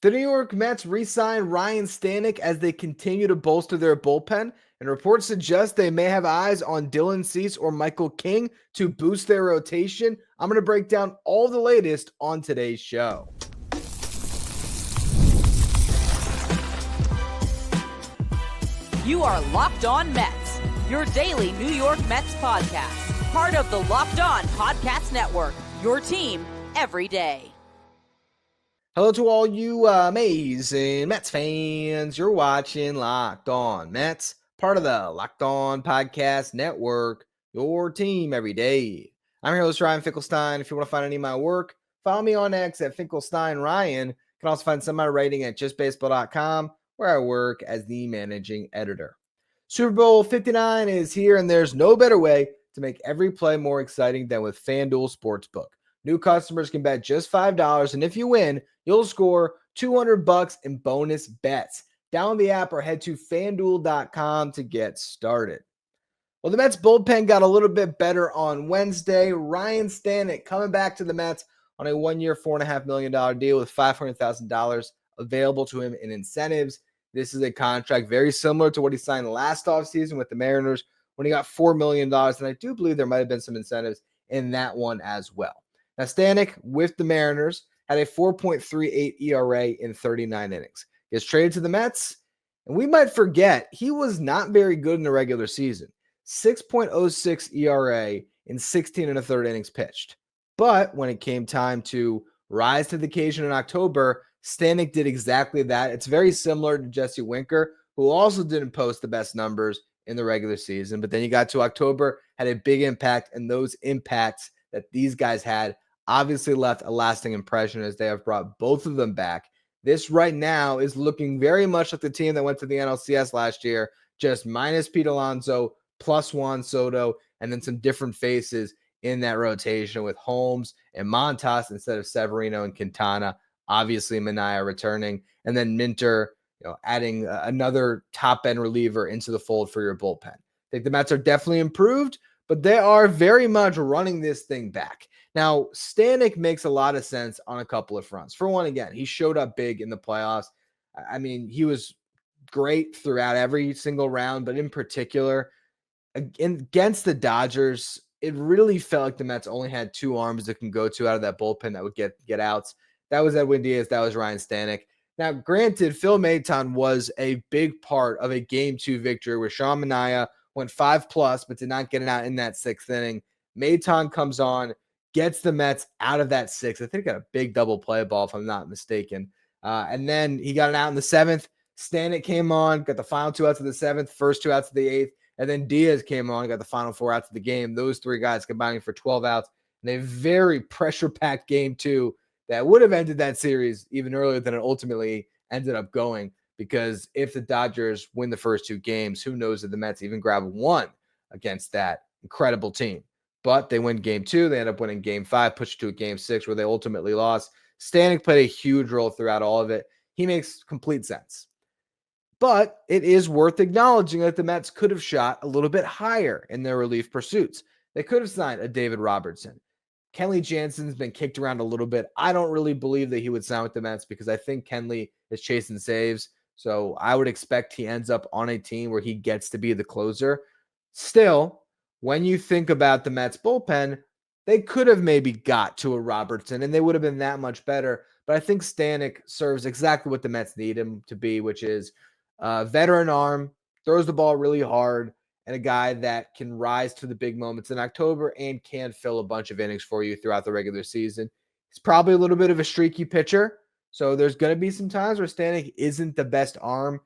The New York Mets re-sign Ryan Stanek as they continue to bolster their bullpen, and reports suggest they may have eyes on Dylan Cease or Michael King to boost their rotation. I'm going to break down all the latest on today's show. You are Locked On Mets, your daily New York Mets podcast, part of the Locked On Podcast Network, your team every day. Hello to all you amazing Mets fans. You're watching Locked On Mets, part of the Locked On Podcast Network, your team every day. I'm your host, Ryan Finkelstein. If you want to find any of my work, follow me on X at Finkelstein Ryan. You can also find some of my writing at justbaseball.com, where I work as the managing editor. Super Bowl 59 is here, and there's no better way to make every play more exciting than with FanDuel Sportsbook. New customers can bet just $5, and if you win, you'll score $200 in bonus bets. Download the app or head to FanDuel.com to get started. Well, the Mets bullpen got a little bit better on Wednesday. Ryan Stanek coming back to the Mets on a one-year, $4.5 million deal with $500,000 available to him in incentives. This is a contract very similar to what he signed last offseason with the Mariners when he got $4 million, and I do believe there might have been some incentives in that one as well. Now, Stanek with the Mariners had a 4.38 ERA in 39 innings. Gets traded to the Mets, and we might forget he was not very good in the regular season. 6.06 ERA in 16 and a third innings pitched. But when it came time to rise to the occasion in October, Stanek did exactly that. It's very similar to Jesse Winker, who also didn't post the best numbers in the regular season. But then you got to October, had a big impact, and those impacts that these guys had obviously left a lasting impression as they have brought both of them back. This right now is looking very much like the team that went to the NLCS last year, just minus Pete Alonso, plus Juan Soto, and then some different faces in that rotation with Holmes and Montas instead of Severino and Quintana. Obviously, Minaya returning, and then Minter, adding another top-end reliever into the fold for your bullpen. I think the Mets are definitely improved, but they are very much running this thing back. Now, Stanek makes a lot of sense on a couple of fronts. For one, again, he showed up big in the playoffs. I mean, he was great throughout every single round, but in particular, against the Dodgers, it really felt like the Mets only had two arms that can go to out of that bullpen that would get outs. That was Edwin Diaz. That was Ryan Stanek. Now, granted, Phil Maton was a big part of a Game 2 victory where Sean Minaya went 5+, but did not get it out in that sixth inning. Maton comes on, gets the Mets out of that sixth. I think got a big double play ball, if I'm not mistaken. And then he got it out in the seventh. Stanek came on, got the final two outs of the seventh, first two outs of the eighth. And then Diaz came on, got the final four outs of the game. Those three guys combining for 12 outs in a very pressure-packed Game 2 that would have ended that series even earlier than it ultimately ended up going. Because if the Dodgers win the first two games, who knows if the Mets even grab one against that incredible team. But they win Game 2. They end up winning Game 5, pushed to a Game 6 where they ultimately lost. Stanek played a huge role throughout all of it. He makes complete sense. But it is worth acknowledging that the Mets could have shot a little bit higher in their relief pursuits. They could have signed a David Robertson. Kenley Jansen's been kicked around a little bit. I don't really believe that he would sign with the Mets because I think Kenley is chasing saves. So I would expect he ends up on a team where he gets to be the closer. Still, when you think about the Mets bullpen, they could have maybe got to a Robertson and they would have been that much better. But I think Stanek serves exactly what the Mets need him to be, which is a veteran arm, throws the ball really hard, and a guy that can rise to the big moments in October and can fill a bunch of innings for you throughout the regular season. He's probably a little bit of a streaky pitcher, so there's going to be some times where Stanek isn't the best arm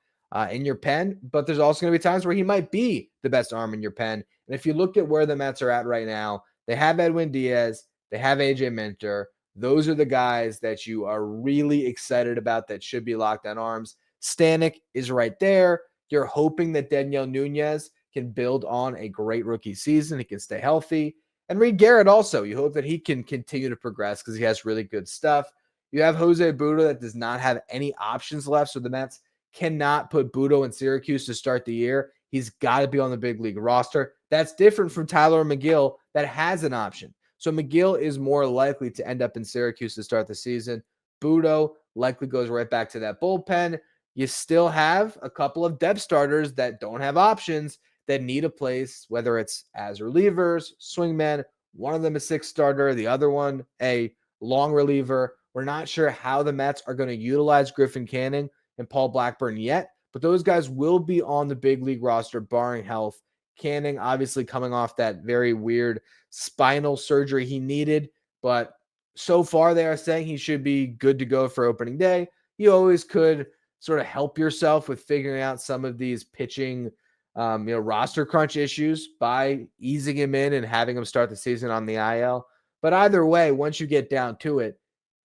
in your pen, but there's also going to be times where he might be the best arm in your pen. And if you look at where the Mets are at right now, they have Edwin Diaz, they have AJ Minter. Those are the guys that you are really excited about that should be locked on arms. Stanek is right there. You're hoping that Daniel Nunez can build on a great rookie season. He can stay healthy. And Reed Garrett also, you hope that he can continue to progress because he has really good stuff. You have Jose Budo that does not have any options left, so the Mets cannot put Budo in Syracuse to start the year. He's got to be on the big league roster. That's different from Tyler McGill that has an option. So McGill is more likely to end up in Syracuse to start the season. Budo likely goes right back to that bullpen. You still have a couple of depth starters that don't have options that need a place, whether it's as relievers, swingmen. One of them a sixth starter, the other one a long reliever. We're not sure how the Mets are going to utilize Griffin Canning and Paul Blackburn yet, but those guys will be on the big league roster barring health. Canning obviously coming off that very weird spinal surgery he needed, but so far they are saying he should be good to go for opening day. You always could sort of help yourself with figuring out some of these pitching roster crunch issues by easing him in and having him start the season on the IL. But either way, once you get down to it,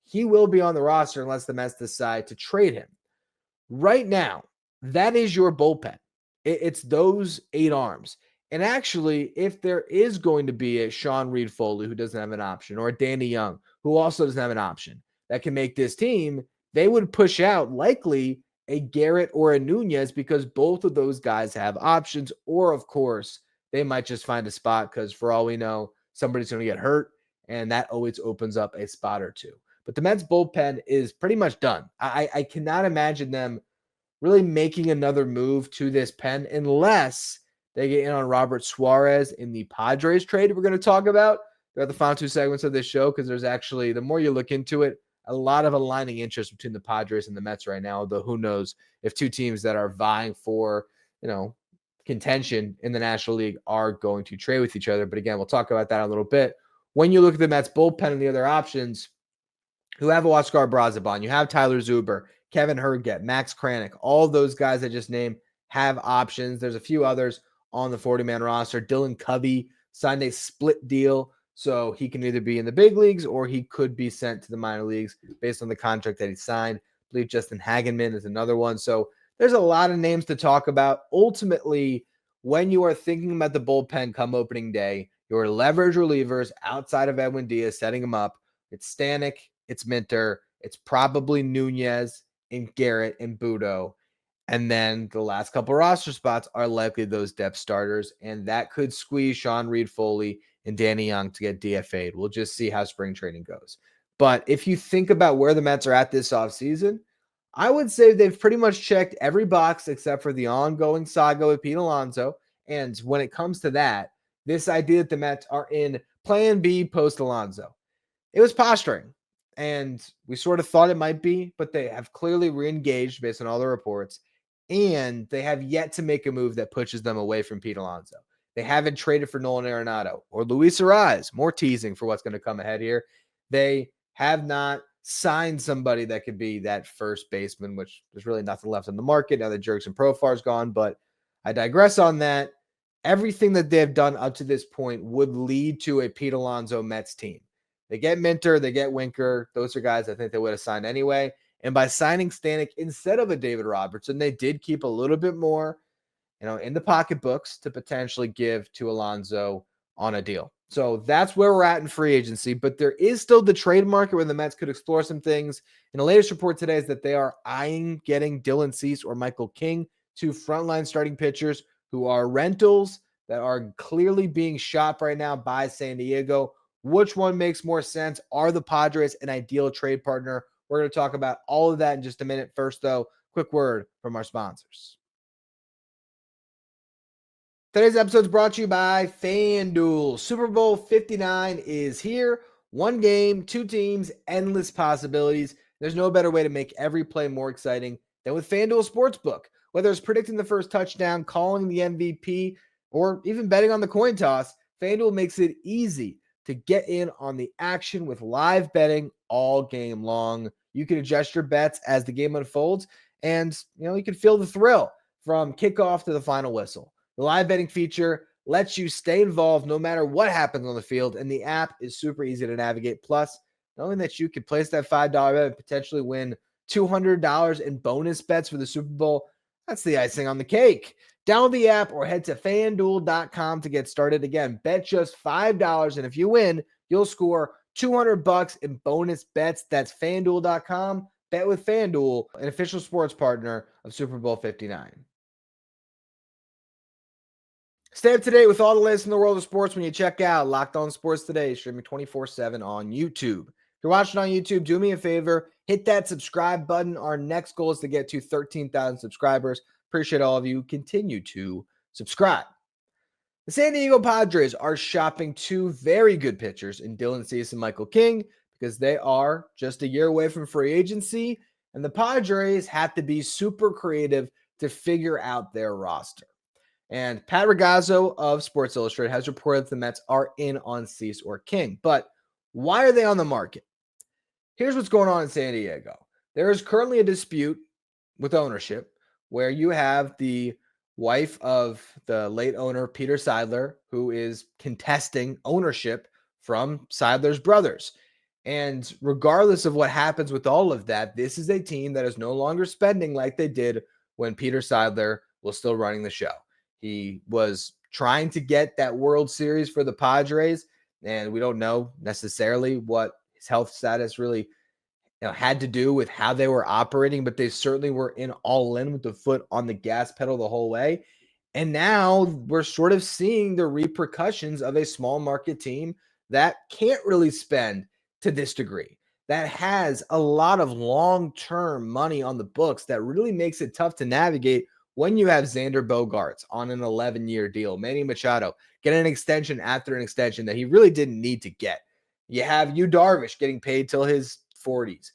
he will be on the roster unless the Mets decide to trade him. Right now, that is your bullpen. It's those 8 arms. And actually, if there is going to be a Sean Reed-Foley who doesn't have an option, or a Danny Young who also doesn't have an option that can make this team, they would push out likely a Garrett or a Nunez because both of those guys have options. Or, of course, they might just find a spot because for all we know, somebody's going to get hurt, and that always opens up a spot or two. But the Mets bullpen is pretty much done. I cannot imagine them really making another move to this pen unless they get in on Robert Suarez in the Padres trade we're going to talk about throughout the final 2 segments of this show, because there's actually, the more you look into it, a lot of aligning interest between the Padres and the Mets right now, although who knows if two teams that are vying for, contention in the National League are going to trade with each other. But again, we'll talk about that in a little bit. When you look at the Mets bullpen and the other options, who have Oscar Brazabon, you have Tyler Zuber, Kevin Herget, Max Kranick, all of those guys I just named have options. There's a few others on the 40-man roster. Dylan Covey signed a split deal, so he can either be in the big leagues or he could be sent to the minor leagues based on the contract that he signed. I believe Justin Hagenman is another one. So there's a lot of names to talk about. Ultimately, when you are thinking about the bullpen come opening day, your leverage relievers outside of Edwin Diaz setting them up, it's Stanek, it's Minter, it's probably Nunez and Garrett and Budo. And then the last couple roster spots are likely those depth starters, and that could squeeze Sean Reed-Foley and Danny Young to get DFA'd. We'll just see how spring training goes. But if you think about where the Mets are at this offseason, I would say they've pretty much checked every box except for the ongoing saga with Pete Alonso. And when it comes to that, this idea that the Mets are in plan B post Alonso, it was posturing. And we sort of thought it might be, but they have clearly re-engaged based on all the reports. And they have yet to make a move that pushes them away from Pete Alonso. They haven't traded for Nolan Arenado or Luis Ariz. More teasing for what's going to come ahead here. They have not signed somebody that could be that first baseman, which there's really nothing left on the market now that Jurickson Profar's gone. But I digress on that. Everything that they've done up to this point would lead to a Pete Alonso Mets team. They get Minter, they get Winker. Those are guys I think they would have signed anyway. And by signing Stanek instead of a David Robertson, they did keep a little bit more, in the pocketbooks to potentially give to Alonso on a deal. So that's where we're at in free agency. But there is still the trade market where the Mets could explore some things. And the latest report today is that they are eyeing getting Dylan Cease or Michael King, two frontline starting pitchers who are rentals that are clearly being shopped right now by San Diego. Which one makes more sense? Are the Padres an ideal trade partner? We're going to talk about all of that in just a minute. First, though, quick word from our sponsors. Today's episode is brought to you by FanDuel. Super Bowl 59 is here. One game, two teams, endless possibilities. There's no better way to make every play more exciting than with FanDuel Sportsbook. Whether it's predicting the first touchdown, calling the MVP, or even betting on the coin toss, FanDuel makes it easy to get in on the action with live betting all game long. You can adjust your bets as the game unfolds, and you can feel the thrill from kickoff to the final whistle. The live betting feature lets you stay involved no matter what happens on the field, and the app is super easy to navigate. Plus, knowing that you could place that $5 bet and potentially win $200 in bonus bets for the Super Bowl, that's the icing on the cake. Download the app or head to FanDuel.com to get started. Again, bet just $5, and if you win, you'll score $200 in bonus bets. That's FanDuel.com. Bet with FanDuel, an official sports partner of Super Bowl 59. Stay up to date with all the latest in the world of sports when you check out Locked On Sports Today, streaming 24/7 on YouTube. you're watching on YouTube, do me a favor, hit that subscribe button. Our next goal is to get to 13,000 subscribers. Appreciate all of you. Continue to subscribe. The San Diego Padres are shopping two very good pitchers in Dylan Cease and Michael King because they are just a year away from free agency, and the Padres have to be super creative to figure out their roster. And Pat Ragazzo of Sports Illustrated has reported that the Mets are in on Cease or King. But why are they on the market? Here's what's going on in San Diego. There is currently a dispute with ownership where you have the wife of the late owner, Peter Seidler, who is contesting ownership from Seidler's brothers. And regardless of what happens with all of that, this is a team that is no longer spending like they did when Peter Seidler was still running the show. He was trying to get that World Series for the Padres, and we don't know necessarily what his health status really had to do with how they were operating, but they certainly were all in with the foot on the gas pedal the whole way. And now we're sort of seeing the repercussions of a small market team that can't really spend to this degree, that has a lot of long-term money on the books that really makes it tough to navigate when you have Xander Bogaerts on an 11-year deal, Manny Machado get an extension after an extension that he really didn't need to get. You have Yu Darvish getting paid till his 40s.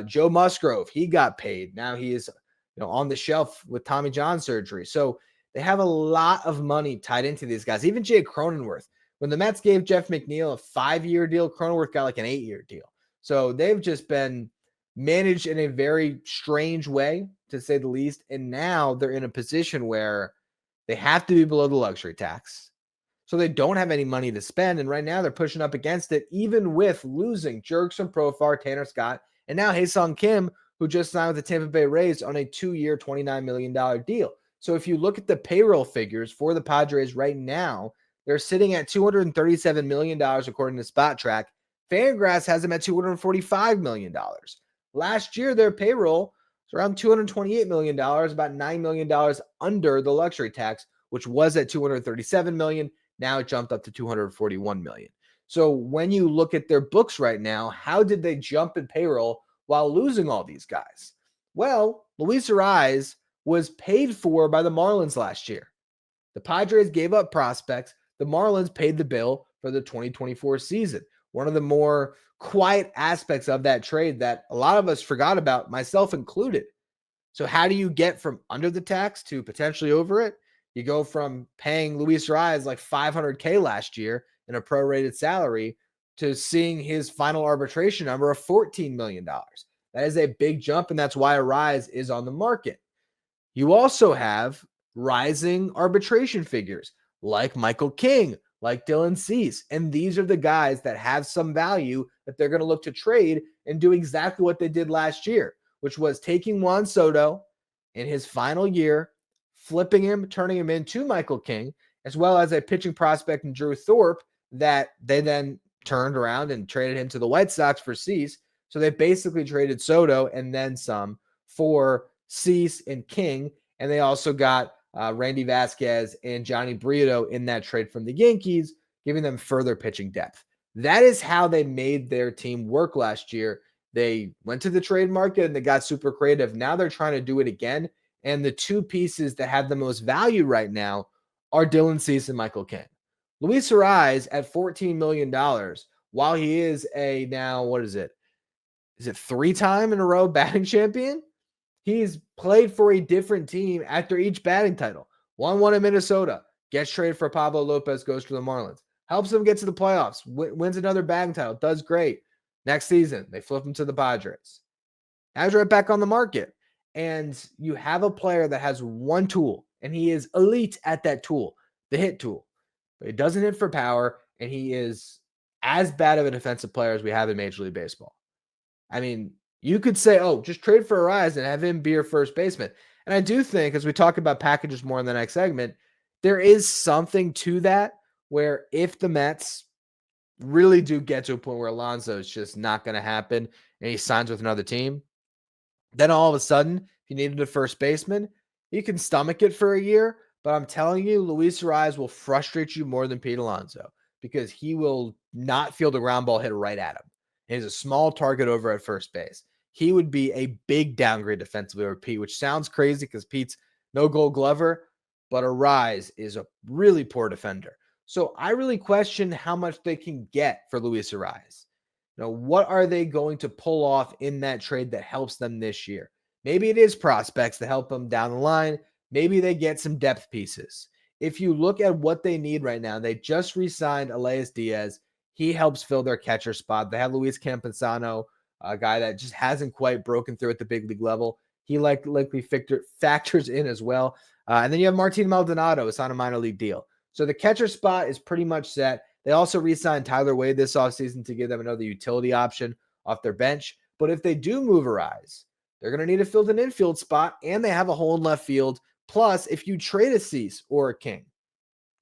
Joe Musgrove, he got paid. Now he is on the shelf with Tommy John surgery. So they have a lot of money tied into these guys. Even Jay Cronenworth. When the Mets gave Jeff McNeil a 5-year deal, Cronenworth got like an 8-year deal. So they've just been managed in a very strange way, to say the least. And now they're in a position where they have to be below the luxury tax. So they don't have any money to spend. And right now they're pushing up against it, even with losing Jurickson Profar, Tanner Scott, and now Hae-Sung Kim, who just signed with the Tampa Bay Rays on a 2-year, $29 million deal. So if you look at the payroll figures for the Padres right now, they're sitting at $237 million according to Spot Track. Fangraphs has them at $245 million. Last year, their payroll was around $228 million, about $9 million under the luxury tax, which was at $237 million. Now it jumped up to $241 million. So when you look at their books right now, how did they jump in payroll while losing all these guys? Well, Luis Arraez was paid for by the Marlins last year. The Padres gave up prospects. The Marlins paid the bill for the 2024 season. One of the more quiet aspects of that trade that a lot of us forgot about, myself included. So how do you get from under the tax to potentially over it? You go from paying Luis Arraez like $500K last year in a prorated salary to seeing his final arbitration number of $14 million. That is a big jump, and that's why Arraez is on the market. You also have rising arbitration figures like Michael King, like Dylan Cease, and these are the guys that have some value that they're going to look to trade and do exactly what they did last year, which was taking Juan Soto in his final year, flipping him, turning him into Michael King, as well as a pitching prospect in Drew Thorpe that they then turned around and traded him to the White Sox for Cease. So they basically traded Soto and then some for Cease and King, and they also got Randy Vasquez and Johnny Brito in that trade from the Yankees, giving them further pitching depth. That is how they made their team work last year. They went to the trade market and they got super creative. Now they're trying to do it again. And the two pieces that have the most value right now are Dylan Cease and Michael King. Luis Arraez at $14 million, while he is a now, what is it? Is it 3-time in a row batting champion? He's played for a different team after each batting title. Won in Minnesota, gets traded for Pablo Lopez, goes to the Marlins. Helps them get to the playoffs, wins another batting title, does great. Next season, they flip him to the Padres. Now he's right back on the market. And you have a player that has one tool, and he is elite at that tool, the hit tool. But he doesn't hit for power, and he is as bad of a defensive player as we have in Major League Baseball. I mean, you could say, oh, just trade for Arraez and have him be your first baseman. And I do think, as we talk about packages more in the next segment, there is something to that where if the Mets really do get to a point where Alonso is just not going to happen and he signs with another team, then all of a sudden, if you needed a first baseman, you can stomach it for a year. But I'm telling you, Luis Arraez will frustrate you more than Pete Alonso because he will not feel the ground ball hit right at him. He's a small target over at first base. He would be a big downgrade defensively over Pete, which sounds crazy because Pete's no Gold Glover, but Arise is a really poor defender. So I really question how much they can get for Luis Arise. What are they going to pull off in that trade that helps them this year? Maybe it is prospects to help them down the line. Maybe they get some depth pieces. If you look at what they need right now, they just re-signed Elias Diaz. He helps fill their catcher spot. They have Luis Campusano, a guy that just hasn't quite broken through at the big league level. He likely factors in as well. And then you have Martin Maldonado. It's on a minor league deal. So the catcher spot is pretty much set. They also re-signed Tyler Wade this offseason to give them another utility option off their bench. But if they do move Arise, they're going to need to fill an infield spot, and they have a hole in left field. Plus, if you trade a Cease or a King,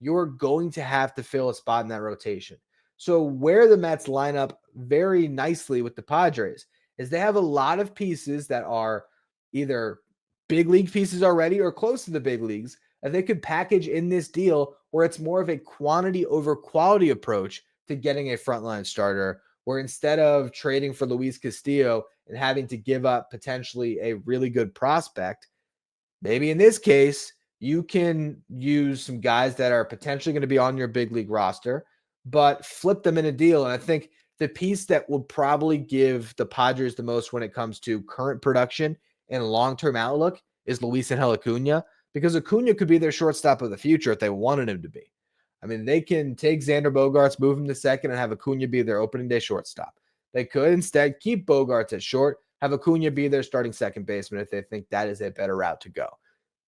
you're going to have to fill a spot in that rotation. So where the Mets line up very nicely with the Padres is they have a lot of pieces that are either big league pieces already or close to the big leagues that they could package in this deal where it's more of a quantity over quality approach to getting a frontline starter, where instead of trading for Luis Castillo and having to give up potentially a really good prospect, maybe in this case, you can use some guys that are potentially going to be on your big league roster, but flip them in a deal. And I think the piece that would probably give the Padres the most when it comes to current production and long-term outlook is Luis Angel Acuna, because Acuna could be their shortstop of the future if they wanted him to be. I mean, they can take Xander Bogaerts, move him to second, and have Acuna be their opening day shortstop. They could instead keep Bogaerts at short, have Acuna be their starting second baseman if they think that is a better route to go.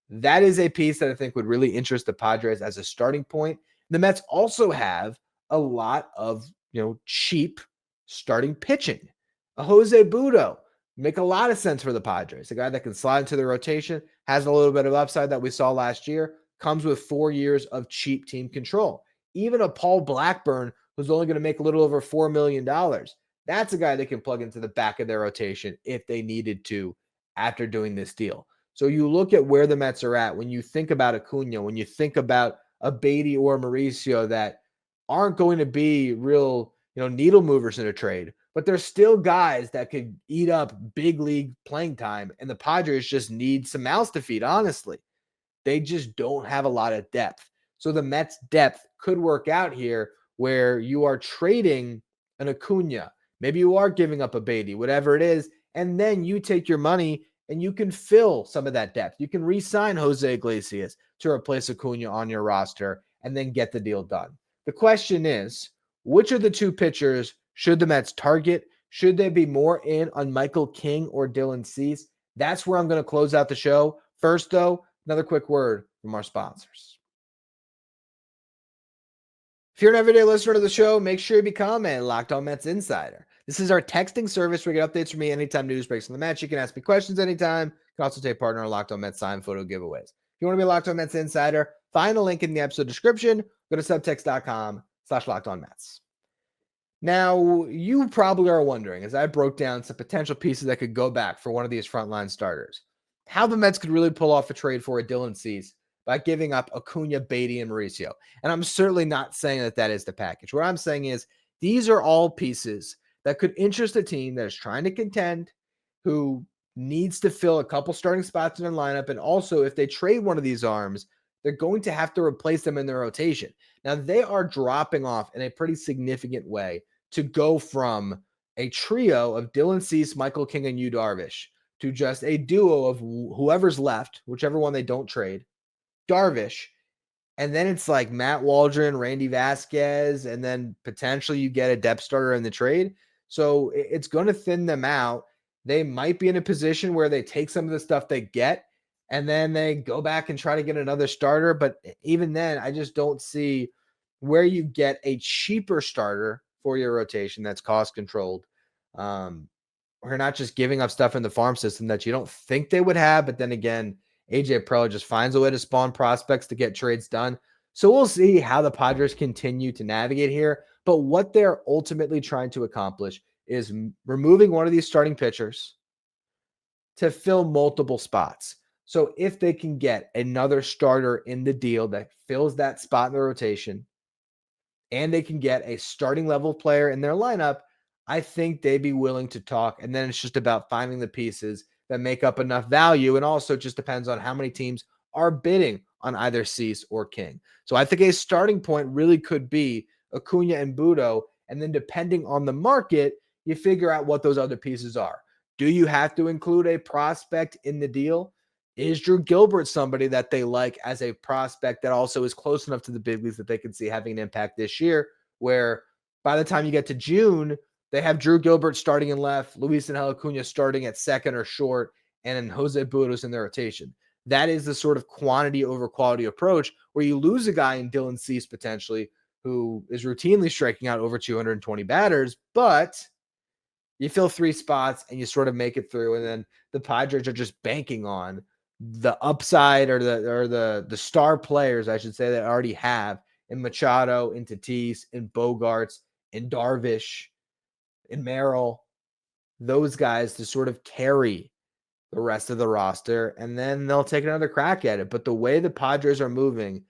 That is a piece that I think would really interest the Padres as a starting point. The Mets also have a lot of, cheap starting pitching. A Jose Budo make a lot of sense for the Padres. A guy that can slide into the rotation, has a little bit of upside that we saw last year, comes with 4 years of cheap team control. Even a Paul Blackburn, who's only going to make a little over $4 million. That's a guy they can plug into the back of their rotation if they needed to after doing this deal. So you look at where the Mets are at when you think about Acuna, when you think about a Beatty or Mauricio that aren't going to be real, needle movers in a trade, but they're still guys that could eat up big league playing time, and the Padres just need some mouths to feed, honestly. They just don't have a lot of depth. So the Mets' depth could work out here where you are trading an Acuna. Maybe you are giving up a Beatty, whatever it is, and then you take your money and you can fill some of that depth. You can re-sign Jose Iglesias to replace Acuna on your roster and then get the deal done. The question is, which of the two pitchers should the Mets target? Should they be more in on Michael King or Dylan Cease? That's where I'm going to close out the show. First, though, another quick word from our sponsors. If you're an everyday listener to the show, make sure you become a Locked On Mets Insider. This is our texting service where you get updates from me anytime news breaks on the Mets. You can ask me questions anytime. You can also take part in our Locked On Mets sign photo giveaways. If you want to be a Locked On Mets Insider, find a link in the episode description. Go to subtext.com/LockedOnMets. Now, you probably are wondering, as I broke down some potential pieces that could go back for one of these frontline starters, how the Mets could really pull off a trade for a Dylan Cease by giving up Acuna, Beatty, and Mauricio. And I'm certainly not saying that that is the package. What I'm saying is these are all pieces that could interest a team that is trying to contend, who needs to fill a couple starting spots in their lineup. And also, if they trade one of these arms, they're going to have to replace them in their rotation. Now, they are dropping off in a pretty significant way to go from a trio of Dylan Cease, Michael King, and Yu Darvish to just a duo of whoever's left, whichever one they don't trade, Darvish, and then it's like Matt Waldron, Randy Vasquez, and then potentially you get a depth starter in the trade. So it's going to thin them out. They might be in a position where they take some of the stuff they get and then they go back and try to get another starter. But even then, I just don't see where you get a cheaper starter for your rotation that's cost controlled. Or not just giving up stuff in the farm system that you don't think they would have. But then again, AJ Preller just finds a way to spawn prospects to get trades done. So we'll see how the Padres continue to navigate here. But what they're ultimately trying to accomplish is removing one of these starting pitchers to fill multiple spots. So if they can get another starter in the deal that fills that spot in the rotation, and they can get a starting level player in their lineup, I think they'd be willing to talk. And then it's just about finding the pieces that make up enough value. And also just depends on how many teams are bidding on either Cease or King. So I think a starting point really could be Acuna and Budo. And then depending on the market, you figure out what those other pieces are. Do you have to include a prospect in the deal? Is Drew Gilbert somebody that they like as a prospect that also is close enough to the big leagues that they can see having an impact this year, where by the time you get to June, they have Drew Gilbert starting in left, Luis Angel Acuna starting at second or short, and then Jose Budos in their rotation. That is the sort of quantity over quality approach where you lose a guy in Dylan Cease potentially, who is routinely striking out over 220 batters, but you fill 3 spots and you sort of make it through. And then the Padres are just banking on the upside or the star players, I should say, that already have in Machado, in Tatis, in Bogarts, in Darvish, in Merrill, those guys to sort of carry the rest of the roster, and then they'll take another crack at it. But the way the Padres are moving,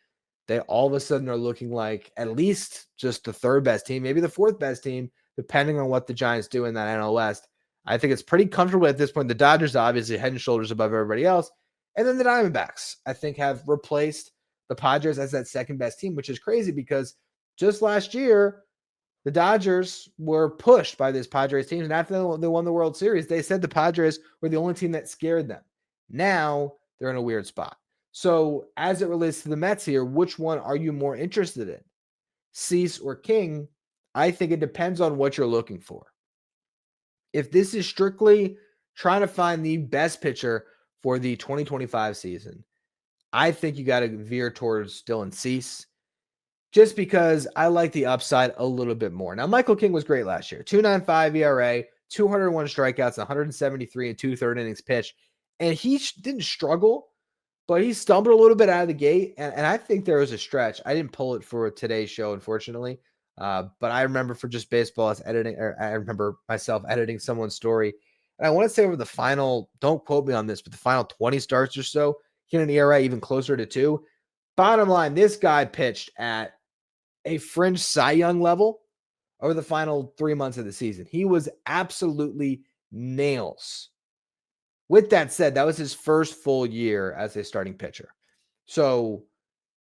they all of a sudden are looking like at least just the third best team, maybe the fourth best team, depending on what the Giants do in that NL West. I think it's pretty comfortable at this point. The Dodgers obviously head and shoulders above everybody else. And then the Diamondbacks, I think, have replaced the Padres as that second best team, which is crazy because just last year, the Dodgers were pushed by this Padres team. And after they won the World Series, they said the Padres were the only team that scared them. Now they're in a weird spot. So as it relates to the Mets here, which one are you more interested in? Cease or King? I think it depends on what you're looking for. If this is strictly trying to find the best pitcher for the 2025 season, I think you got to veer towards Dylan Cease just because I like the upside a little bit more. Now, Michael King was great last year. 2.95 ERA, 201 strikeouts, 173 and 2/3 innings pitched. And he didn't struggle, but he stumbled a little bit out of the gate. And I think there was a stretch. I didn't pull it for today's show, unfortunately. But I remember for just baseball as editing, or I remember myself editing someone's story. And I want to say over the final, don't quote me on this, but the final 20 starts or so, he had an ERA even closer to 2. Bottom line, this guy pitched at a fringe Cy Young level over the final 3 months of the season. He was absolutely nails. With that said, that was his first full year as a starting pitcher. So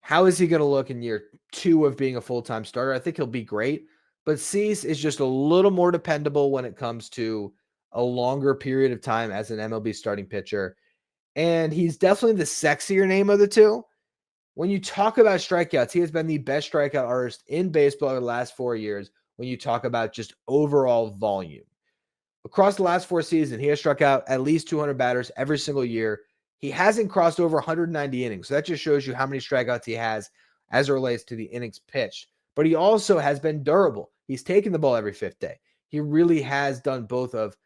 how is he going to look in year 2 of being a full-time starter? I think he'll be great, but Cease is just a little more dependable when it comes to a longer period of time as an MLB starting pitcher. And he's definitely the sexier name of the two. When you talk about strikeouts, he has been the best strikeout artist in baseball over the last 4 years when you talk about just overall volume. Across the last 4 seasons, he has struck out at least 200 batters every single year. He hasn't crossed over 190 innings. So that just shows you how many strikeouts he has as it relates to the innings pitched. But he also has been durable. He's taken the ball every 5th day. He really has done both of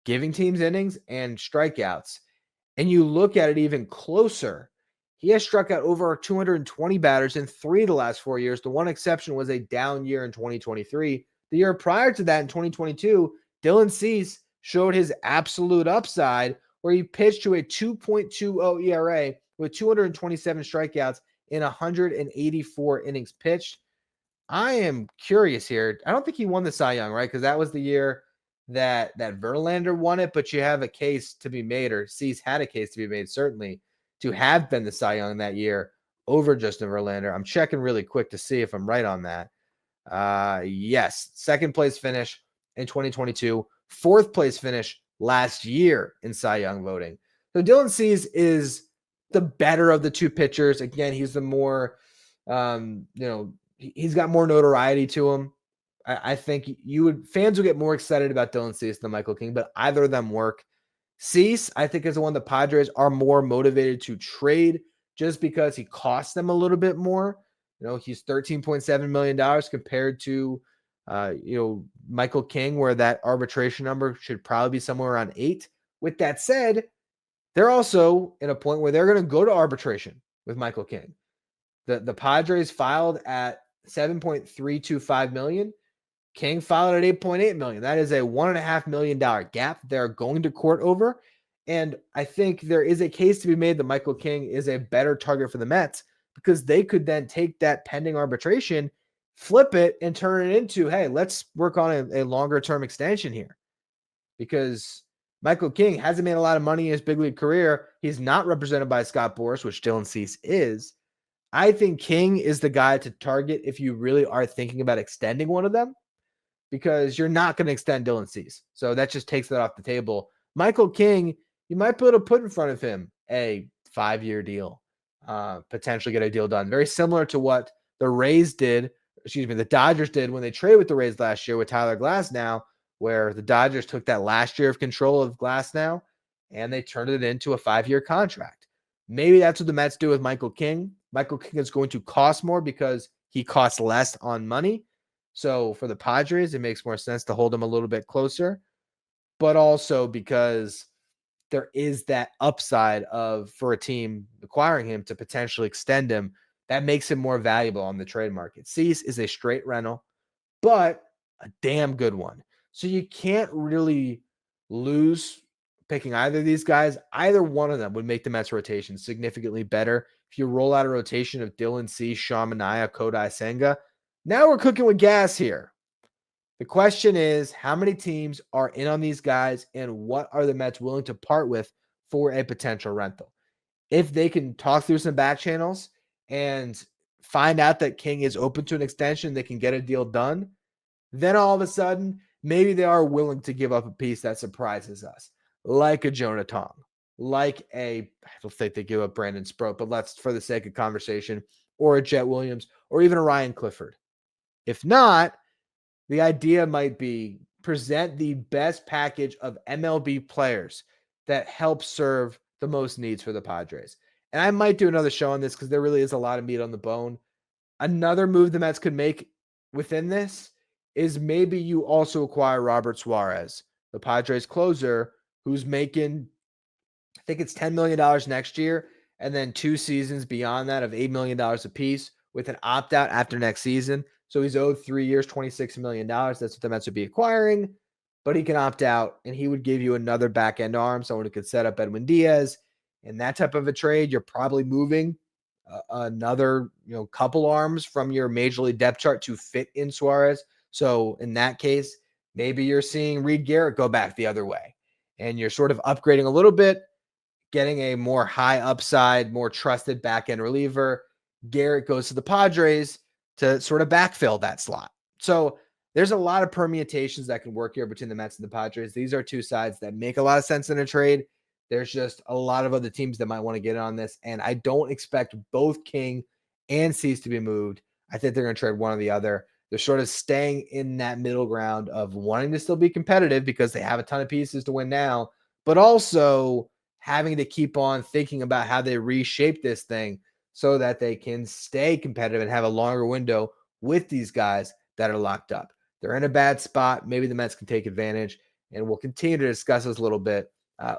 giving teams innings and strikeouts. And you look at it even closer, he has struck out over 220 batters in 3 of the last 4 years. The one exception was a down year in 2023. The year prior to that, in 2022, Dylan Cease showed his absolute upside where he pitched to a 2.20 ERA with 227 strikeouts in 184 innings pitched. I am curious here. I don't think he won the Cy Young, right? Because that was the year that Verlander won it, but you have a case to be made, or Cease had a case to be made, certainly, to have been the Cy Young that year over Justin Verlander. I'm checking really quick to see if I'm right on that. Yes, second place finish in 2022, fourth place finish last year in Cy Young voting. So Dylan Cease is the better of the two pitchers. Again, he's the more, he's got more notoriety to him. I think fans would get more excited about Dylan Cease than Michael King, but either of them work. Cease, I think, is the one the Padres are more motivated to trade just because he costs them a little bit more. He's $13.7 million compared to, Michael King, where that arbitration number should probably be somewhere around 8. With that said, they're also in a point where they're going to go to arbitration with Michael King. The Padres filed at $7.325 million. King filed at $8.8 million. That is a $1.5 million gap they're going to court over. And I think there is a case to be made that Michael King is a better target for the Mets because they could then take that pending arbitration flip it and turn it into, hey, let's work on a longer term extension here. Because Michael King hasn't made a lot of money in his big league career. He's not represented by Scott Boras, which Dylan Cease is. I think King is the guy to target if you really are thinking about extending one of them, because you're not going to extend Dylan Cease. So that just takes that off the table. Michael King, you might be able to put in front of him a 5-year deal, potentially get a deal done. Very similar to what the Dodgers did when they traded with the Rays last year with Tyler Glasnow, where the Dodgers took that last year of control of Glasnow and they turned it into a 5-year contract. Maybe that's what the Mets do with Michael King. Michael King is going to cost more because he costs less on money. So for the Padres, it makes more sense to hold him a little bit closer, but also because there is that upside for a team acquiring him to potentially extend him. That makes him more valuable on the trade market. Cease is a straight rental, but a damn good one. So you can't really lose picking either of these guys. Either one of them would make the Mets rotation significantly better. If you roll out a rotation of Dylan Cease, Sean Manaea, Kodai Senga, now we're cooking with gas here. The question is, how many teams are in on these guys and what are the Mets willing to part with for a potential rental? If they can talk through some back channels and find out that King is open to an extension, they can get a deal done, then all of a sudden, maybe they are willing to give up a piece that surprises us, like a Jonah Tong, I don't think they give up Brandon Sproat, but let's, for the sake of conversation, or a Jet Williams, or even a Ryan Clifford. If not, the idea might be present the best package of MLB players that help serve the most needs for the Padres. And I might do another show on this because there really is a lot of meat on the bone. Another move the Mets could make within this is maybe you also acquire Robert Suarez, the Padres closer, who's making, I think it's $10 million next year, and then 2 seasons beyond that of $8 million apiece with an opt-out after next season. So he's owed 3 years, $26 million. That's what the Mets would be acquiring, but he can opt out, and he would give you another back-end arm, someone who could set up Edwin Diaz. In that type of a trade, you're probably moving another couple arms from your major league depth chart to fit in Suarez. So in that case, maybe you're seeing Reed Garrett go back the other way, and you're sort of upgrading a little bit, getting a more high upside, more trusted back-end reliever. Garrett goes to the Padres to sort of backfill that slot. So there's a lot of permutations that can work here between the Mets and the Padres. These are two sides that make a lot of sense in a trade. There's just a lot of other teams that might want to get on this, and I don't expect both King and Cease to be moved. I think they're going to trade one or the other. They're sort of staying in that middle ground of wanting to still be competitive because they have a ton of pieces to win now, but also having to keep on thinking about how they reshape this thing so that they can stay competitive and have a longer window with these guys that are locked up. They're in a bad spot. Maybe the Mets can take advantage, and we'll continue to discuss this a little bit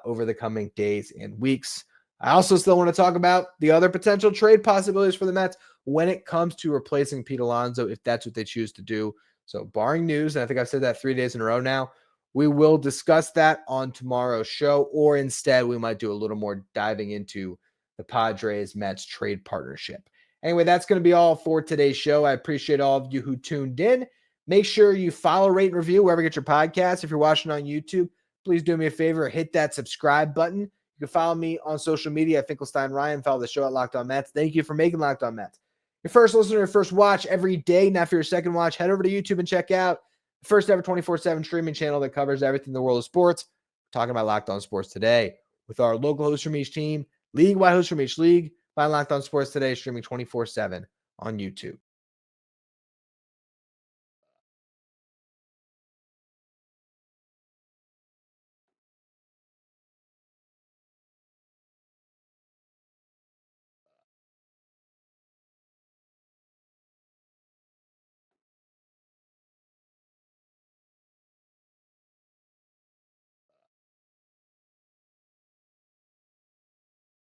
over the coming days and weeks. I also still want to talk about the other potential trade possibilities for the Mets when it comes to replacing Pete Alonso, if that's what they choose to do. So barring news, and I think I've said that 3 days in a row now, we will discuss that on tomorrow's show, or instead we might do a little more diving into the Padres-Mets trade partnership. Anyway, that's going to be all for today's show. I appreciate all of you who tuned in. Make sure you follow, rate, and review wherever you get your podcasts. If you're watching on YouTube, please do me a favor, hit that subscribe button. You can follow me on social media at Finkelstein Ryan. Follow the show at Locked On Mets. Thank you for making Locked On Mets your first listener, your first watch every day. Now for your second watch, head over to YouTube and check out the first ever 24/7 streaming channel that covers everything in the world of sports. We're talking about Locked On Sports Today with our local hosts from each team, league-wide hosts from each league. Find Locked On Sports Today streaming 24/7 on YouTube.